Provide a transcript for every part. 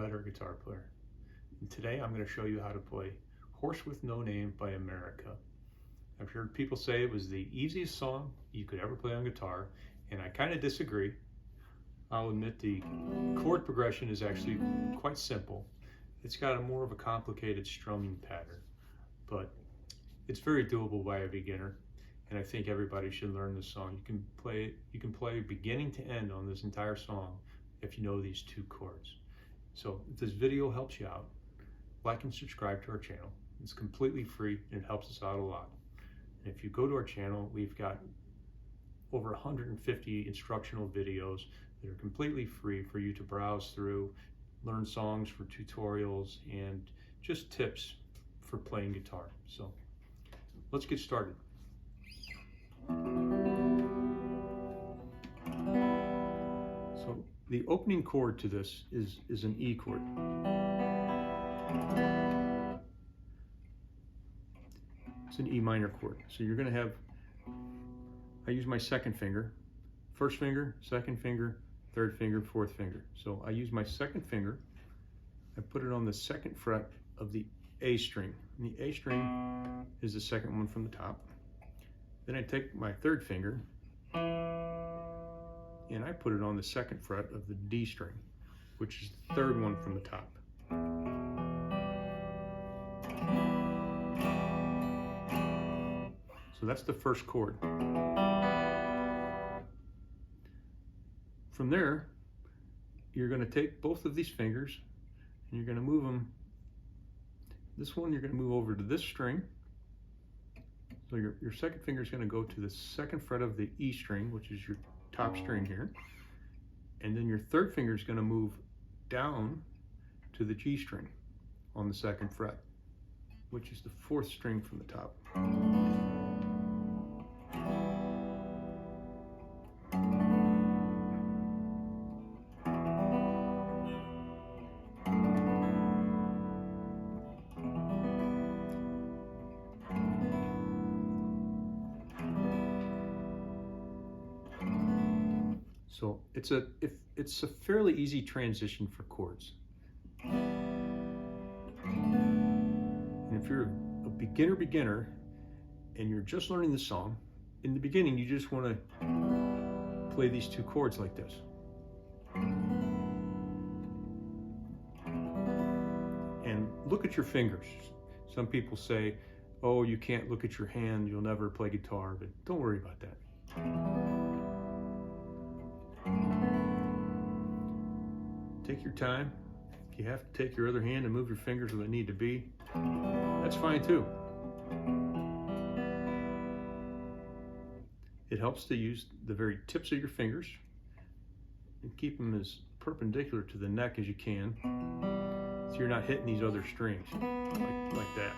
better guitar player. And today I'm going to show you how to play Horse with No Name by America. I've heard people say it was the easiest song you could ever play on guitar, and I kind of disagree. I'll admit the chord progression is actually quite simple. It's got a more of a complicated strumming pattern, but it's very doable by a beginner, and I think everybody should learn this song. You can play beginning to end on this entire song if you know these two chords. So if this video helps you out, like and subscribe to our channel. It's completely free and it helps us out a lot. And if you go to our channel, we've got over 150 instructional videos that are completely free for you to browse through, learn songs for tutorials, and just tips for playing guitar. So let's get started. So the opening chord to this is an E chord. It's an E minor chord. So you're going to have, I use my second finger, first finger, second finger, third finger, fourth finger. So I use my second finger, I put it on the second fret of the A string. And the A string is the second one from the top. Then I take my third finger and I put it on the second fret of the D string, which is the third one from the top. So that's the first chord. From there, you're going to take both of these fingers and you're going to move them. This one you're going to move over to this string. So your second finger is going to go to the second fret of the E string, which is your top string here. And then your third finger is going to move down to the G string on the second fret, which is the fourth string from the top. So it's a fairly easy transition for chords. And if you're a beginner and you're just learning the song, in the beginning you just want to play these two chords like this. And look at your fingers. Some people say, oh, you can't look at your hand, you'll never play guitar, but don't worry about that. Take your time. If you have to take your other hand and move your fingers where they need to be, that's fine too. It helps to use the very tips of your fingers and keep them as perpendicular to the neck as you can, so you're not hitting these other strings like that.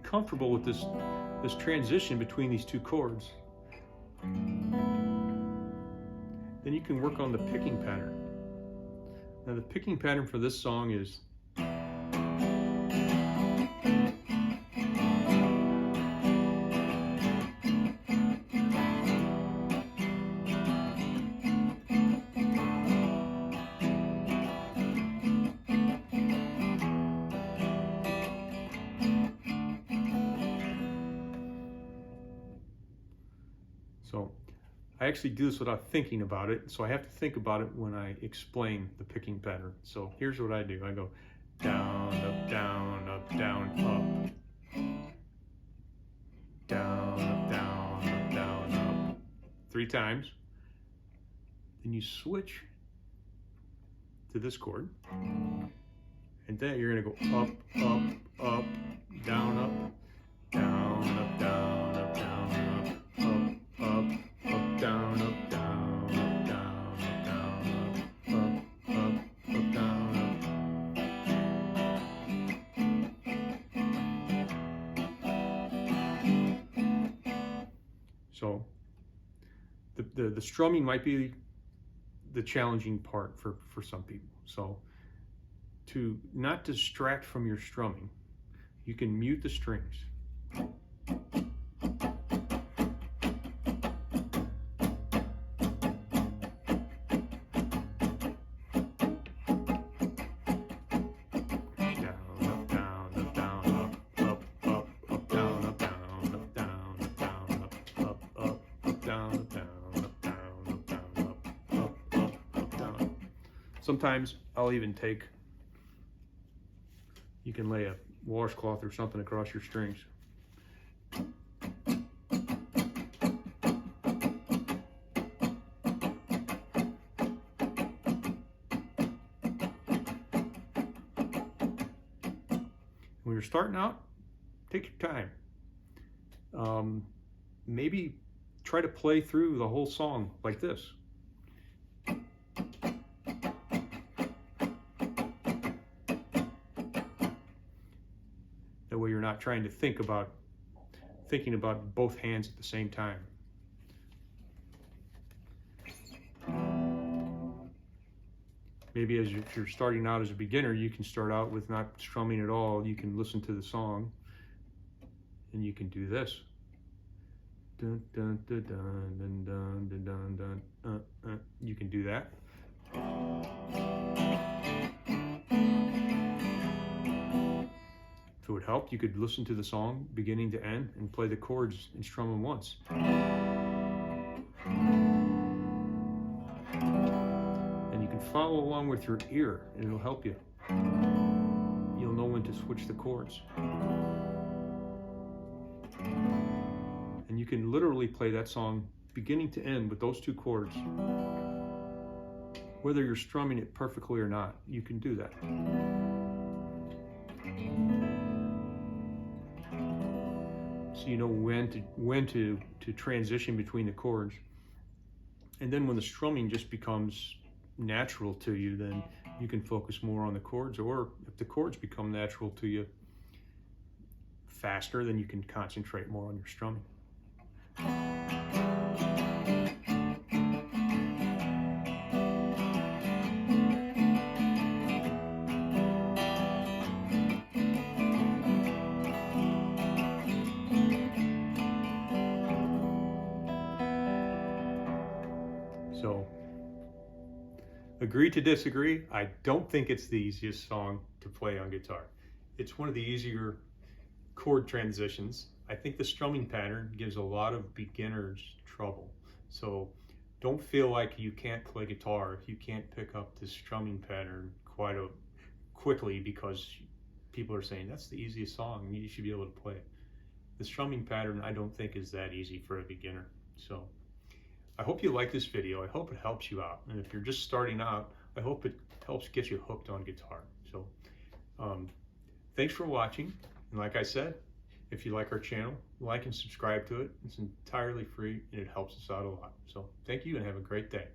Comfortable with this transition between these two chords, then you can work on the picking pattern. Now the picking pattern for this song is so I actually do this without thinking about it, so I have to think about it when I explain the picking pattern. So here's what I do. I go down, up, down, up, down, up. Down, up, down, up, down, up. 3 times. Then you switch to this chord. And then you're going to go up, up, up, down, up, down, up, down, up, down, up, up, down, up, down, up, down, up, down, up, down, up. So the strumming might be the challenging part for some people. So to not distract from your strumming, you can mute the strings. Sometimes I'll even you can lay a washcloth or something across your strings. When you're starting out, take your time. Maybe try to play through the whole song like this. That way you're not trying to thinking about both hands at the same time. Maybe if you're starting out as a beginner, you can start out with not strumming at all. You can listen to the song and you can do this. Dun, dun, dun, dun, dun, dun, dun, dun, You can do that. If it would help, you could listen to the song beginning to end and play the chords and strum them once. And you can follow along with your ear and it'll help you. You'll know when to switch the chords. And you can literally play that song beginning to end with those two chords. Whether you're strumming it perfectly or not, you can do that. So you know when to transition between the chords. And then when the strumming just becomes natural to you, then you can focus more on the chords, or if the chords become natural to you faster, then you can concentrate more on your strumming. So, agree to disagree. I don't think it's the easiest song to play on guitar. It's one of the easier chord transitions. I think the strumming pattern gives a lot of beginners trouble. So don't feel like you can't play guitar if you can't pick up the strumming pattern quite quickly because people are saying that's the easiest song and you should be able to play it. The strumming pattern I don't think is that easy for a beginner. So I hope you like this video. I hope it helps you out. And if you're just starting out, I hope it helps get you hooked on guitar. So thanks for watching. And like I said, if you like our channel, like and subscribe to it. It's entirely free and it helps us out a lot. So thank you and have a great day.